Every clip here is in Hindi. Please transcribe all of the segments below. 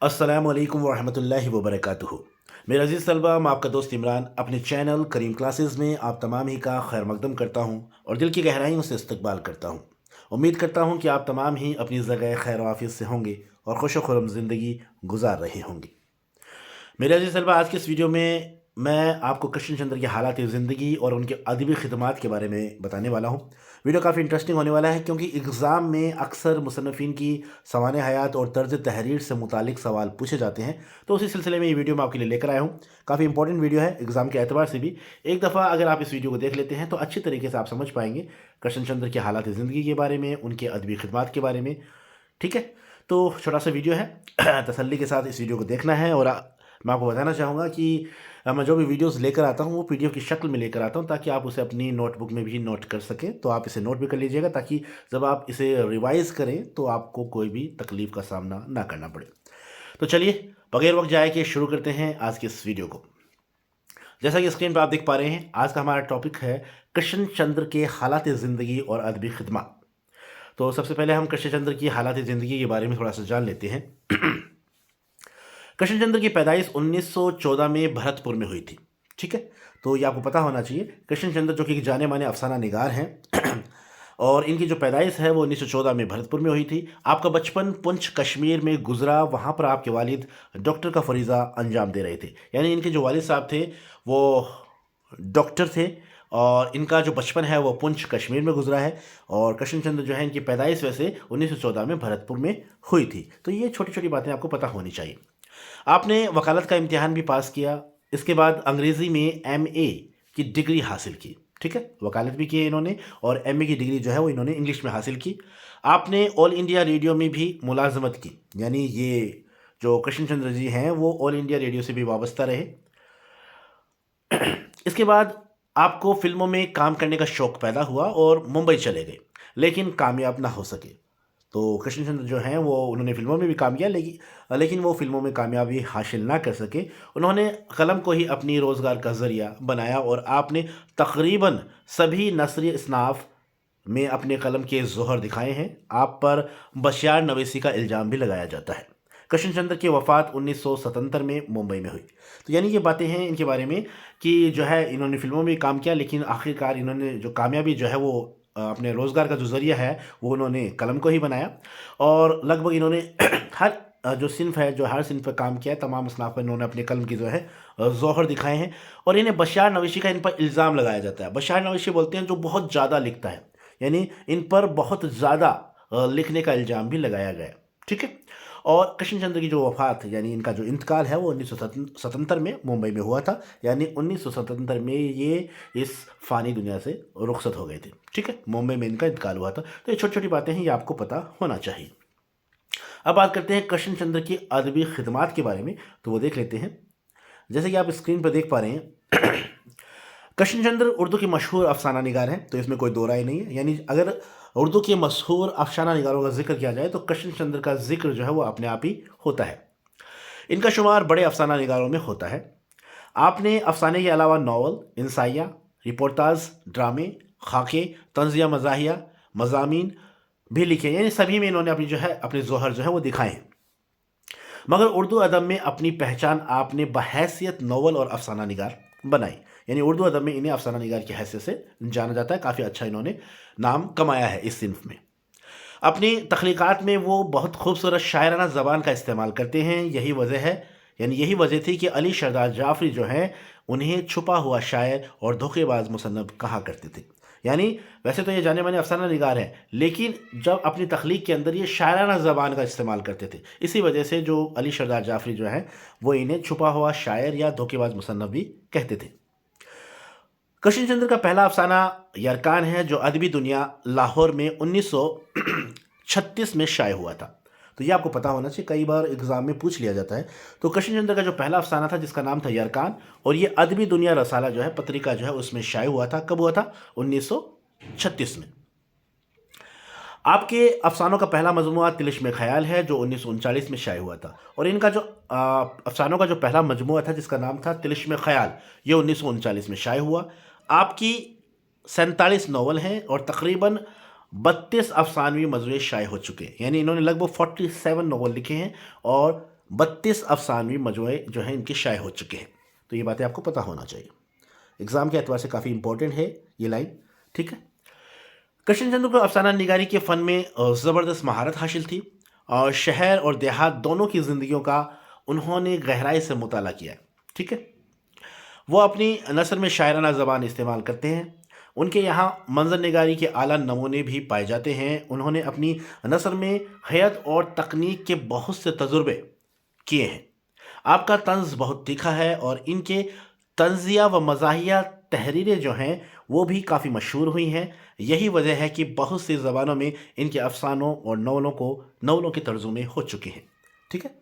अस्सलामु अलैकुम वरहमतुल्लाहि वबरकातुहू। मेरा अज़ीज़ तलबा, मैं आपका दोस्त इमरान अपने चैनल करीम क्लासेस में आप तमाम ही का खैर मकदम करता हूँ और दिल की गहराइयों से इस्तकबाल करता हूँ। उम्मीद करता हूँ कि आप तमाम ही अपनी जगह खैर वाफियत से होंगे और खुश खुरम ज़िंदगी गुजार रहे होंगे। मेरे अजीज़ तलबा, आज के इस वीडियो में मैं आपको कृष्ण चंद्र की हालात ज़िंदगी और उनके अदबी खिदमात के बारे में बताने वाला हूँ। वीडियो काफ़ी इंटरेस्टिंग होने वाला है क्योंकि एग्ज़ाम में अक्सर मुसन्निफ़ीन की सवाने हयात और तर्ज तहरीर से मुतालिक सवाल पूछे जाते हैं। तो उसी सिलसिले में ये वीडियो मैं आपके लिए लेकर आया हूँ। काफ़ी इंपॉर्टेंट वीडियो है एग्ज़ाम के एतबार से भी। एक दफ़ा अगर आप इस वीडियो को देख लेते हैं तो अच्छी तरीके से आप समझ पाएंगे कृष्ण चंद्र की हालात ज़िंदगी के बारे में, उनके अदबी खिदमात के बारे में। ठीक है, तो छोटा सा वीडियो है तसल्ली के साथ इस वीडियो को देखना है। और मैं आपको बताना चाहूँगा कि मैं जो भी वीडियोस लेकर आता हूँ वो पीडीएफ की शक्ल में लेकर आता हूँ ताकि आप उसे अपनी नोटबुक में भी नोट कर सकें। तो आप इसे नोट भी कर लीजिएगा ताकि जब आप इसे रिवाइज़ करें तो आपको कोई भी तकलीफ़ का सामना ना करना पड़े। तो चलिए बगैर वक्त जाए के शुरू करते हैं आज के इस वीडियो को। जैसा कि स्क्रीन पर आप देख पा रहे हैं, आज का हमारा टॉपिक है कृष्ण चंद्र के हालात ज़िंदगी और अदबी खिदमत। तो सबसे पहले हम कृष्ण चंद्र की हालात ज़िंदगी के बारे में थोड़ा सा जान लेते हैं। कृष्णचंद्र की पैदाइश 1914 में भरतपुर में हुई थी। ठीक है, तो ये आपको पता होना चाहिए। कृष्णचंद्र जो कि एक जाने माने अफसाना निगार हैं और इनकी जो पैदाइश है वो 1914 में भरतपुर में हुई थी। आपका बचपन पुंछ कश्मीर में गुजरा, वहाँ पर आपके वालिद डॉक्टर का फरीज़ा अंजाम दे रहे थे। यानी इनके जो वालिद साहब थे वो डॉक्टर थे और इनका जो बचपन है वो पुंछ कश्मीर में गुजरा है। और कृष्णचंद्र जो है इनकी पैदाइश वैसे 1914 में भरतपुर में हुई थी। तो ये छोटी छोटी बातें आपको पता होनी चाहिए। आपने वकालत का इम्तिहान भी पास किया, इसके बाद अंग्रेज़ी में एमए की डिग्री हासिल की। ठीक है, वकालत भी की इन्होंने और एमए की डिग्री जो है वो इन्होंने इंग्लिश में हासिल की। आपने ऑल इंडिया रेडियो में भी मुलाजमत की, यानी ये जो कृष्णचंद्र जी हैं वो ऑल इंडिया रेडियो से भी वाबस्ता रहे। इसके बाद आपको फिल्मों में काम करने का शौक़ पैदा हुआ और मुंबई चले गए, लेकिन कामयाब ना हो सके। तो कृष्णचंद्र जो हैं वो उन्होंने फ़िल्मों में भी काम किया, लेकिन वो फ़िल्मों में कामयाबी हासिल ना कर सके। उन्होंने कलम को ही अपनी रोज़गार का ज़रिया बनाया और आपने तकरीबन सभी नस्री इसनाफ़ में अपने कलम के ज़ोहर दिखाए हैं। आप पर बशियार नवेसी का इल्ज़ाम भी लगाया जाता है। कृष्णचंद्र की वफ़ात 1977 में मुंबई में हुई। तो यानी ये बातें हैं इनके बारे में कि जो है इन्होंने फ़िल्मों में काम किया, लेकिन आखिरकार इन्होंने जो कामयाबी जो है वो अपने रोज़गार का जो ज़रिया है वो उन्होंने कलम को ही बनाया। और लगभग इन्होंने हर जो सिन्फ़ है, जो हर सिन्फ़ पे काम किया है, तमाम असनाफ़ पर इन्होंने अपने कलम की जो है ज़ोहर दिखाए हैं। और इन्हें बशियार नवेशी का इन पर इल्ज़ाम लगाया जाता है। बशियार नवेशी बोलते हैं जो बहुत ज़्यादा लिखता है, यानी इन पर बहुत ज़्यादा लिखने का इल्ज़ाम भी लगाया गया। ठीक है, और कृष्णचंद्र की जो वफ़ात यानी इनका जो इंतकाल है वो 1977 में मुंबई में हुआ था। यानी 1977 में ये इस फ़ानी दुनिया से रुखसत हो गए थे। ठीक है, मुंबई में इनका इंतकाल हुआ था। तो ये छोटी-छोटी बातें हैं, ये आपको पता होना चाहिए। अब बात करते हैं कृष्णचंद्र की अदबी खिदमात के बारे में, तो वो देख लेते हैं। जैसे कि आप स्क्रीन पर देख पा रहे हैं कृष्णचंद्र उर्दू के मशहूर अफसाना निगार हैं, तो इसमें कोई दो राय नहीं है। यानी अगर उर्दू के मशहूर अफसाना निगारों का जिक्र किया जाए तो कृष्णचंद्र का जिक्र जो है वो अपने आप ही होता है। इनका शुमार बड़े अफसाना निगारों में होता है। आपने अफसाने के अलावा नावल, इंसाइया, रिपोर्टाज, ड्रामे, खाके, तंजिया मज़ाहिया, मज़ामीन भी लिखे, यानी सभी में इन्होंने अपनी जो है अपने जोहर जो है वो दिखाए हैं। मगर उर्दू अदब में अपनी पहचान आपने बहैसियत नावल और अफसाना निगार बनाई। यानी उर्दू अदब में इन्हें अफसाना निगार की हैसियत से जाना जाता है। काफ़ी अच्छा इन्होंने नाम कमाया है इस सिन्फ में। अपनी तख्लीक़ात में वो बहुत खूबसूरत शायराना ज़बान का इस्तेमाल करते हैं। यही वजह है, यानी यही वजह थी कि अली सरदार जाफ़री जो हैं उन्हें छुपा हुआ शायर और धोखेबाज मुसन्नफ़ कहा करते थे। यानी वैसे तो ये जाने माने अफसाना निगार हैं, लेकिन जब अपनी तख्लीक के अंदर ये शायराना ज़बान का इस्तेमाल करते थे। इसी वजह से जो अली सरदार जाफ़री जो हैं वो इन्हें छुपा हुआ शायर या धोखेबाज मुसन्नफ़ भी कहते थे। कृष्णचंद्र का पहला अफसाना यरकान है जो अदबी दुनिया लाहौर में 1936 में शाये हुआ था। तो ये आपको पता होना चाहिए, कई बार एग्ज़ाम में पूछ लिया जाता है। तो कृष्णचंद्र का जो पहला अफसाना था जिसका नाम था यरकान, और ये अदबी दुनिया रसाला जो है पत्रिका जो है उसमें शाये हुआ था। कब हुआ था? 1936 में। आपके अफसानों का पहला मजमुआ तिलिस्म ख़याल है जो 1939 में शाये हुआ था। और इनका जो अफसानों का जो पहला मजमुआ था जिसका नाम था तिलिस्म ख़याल, ये 1939 में शाये हुआ। आपकी 47 नावल हैं और तकरीबन 32 अफसानवी मजमूए शाये हो चुके हैं। यानी इन्होंने लगभग 47 नावल लिखे हैं और 32 अफसानवी मजमूए जो हैं इनके शाये हो चुके हैं। तो ये बातें आपको पता होना चाहिए, एग्ज़ाम के एतबार से काफ़ी इंपॉर्टेंट है ये लाइन, ठीक है। कृष्णचंद्र को अफसाना निगारी के फ़न में ज़बरदस्त महारत हासिल थी और शहर और देहात दोनों की ज़िंदगियों का उन्होंने गहराई से मुताला किया है, ठीक है। वो अपनी नसर में शायराना ज़बान इस्तेमाल करते हैं। उनके यहाँ मंज़र निगारी के आला नमूने भी पाए जाते हैं। उन्होंने अपनी नसर में हयत और तकनीक के बहुत से तजुर्बे किए हैं। आपका तंज़ बहुत तीखा है और इनके तंज़िया व मज़ाहिया तहरीरें जो हैं वो भी काफ़ी मशहूर हुई हैं। यही वजह है कि बहुत सी ज़बानों में इनके अफ़सानों और नवलों के तर्जुमे हो चुके हैं, ठीक है।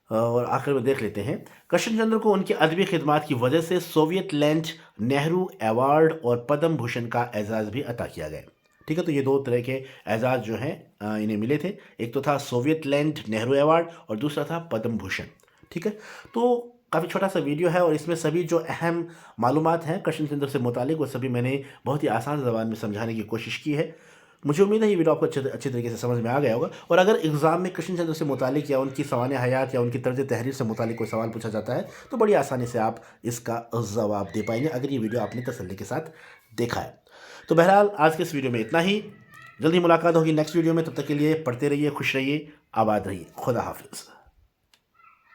और आखिर में देख लेते हैं, कृष्णचंद्र को उनकी अदबी खिदमात की वजह से सोवियत लैंड नेहरू अवार्ड और पद्म भूषण का एजाज़ भी अता किया गया, ठीक है। तो ये दो तरह के एजाज़ जो हैं इन्हें मिले थे। एक तो था सोवियत लैंड नेहरू अवार्ड और दूसरा था पद्म भूषण, ठीक है। तो काफ़ी छोटा सा वीडियो है और इसमें सभी जो अहम मालूमात हैं कृष्णचंद्र से मुतालिक वो सभी मैंने बहुत ही आसान ज़बान में समझाने की कोशिश की है। मुझे उम्मीद है ये वीडियो आपको अच्छे तरीके से समझ में आ गया होगा। और अगर एग्ज़ाम में कृष्णचंद्र से मुतालिक या उनकी सवाने हयात या उनकी तर्ज तहरीर से मुतालिक कोई सवाल पूछा जाता है तो बड़ी आसानी से आप इसका जवाब दे पाएंगे अगर ये वीडियो आपने तसल्ली के साथ देखा है। तो बहरहाल आज के इस वीडियो में इतना ही। जल्दी मुलाकात होगी नेक्स्ट वीडियो में, तब तक के लिए पढ़ते रहिए, खुश रहिए, आबाद रहिए। खुदा हाफिज़।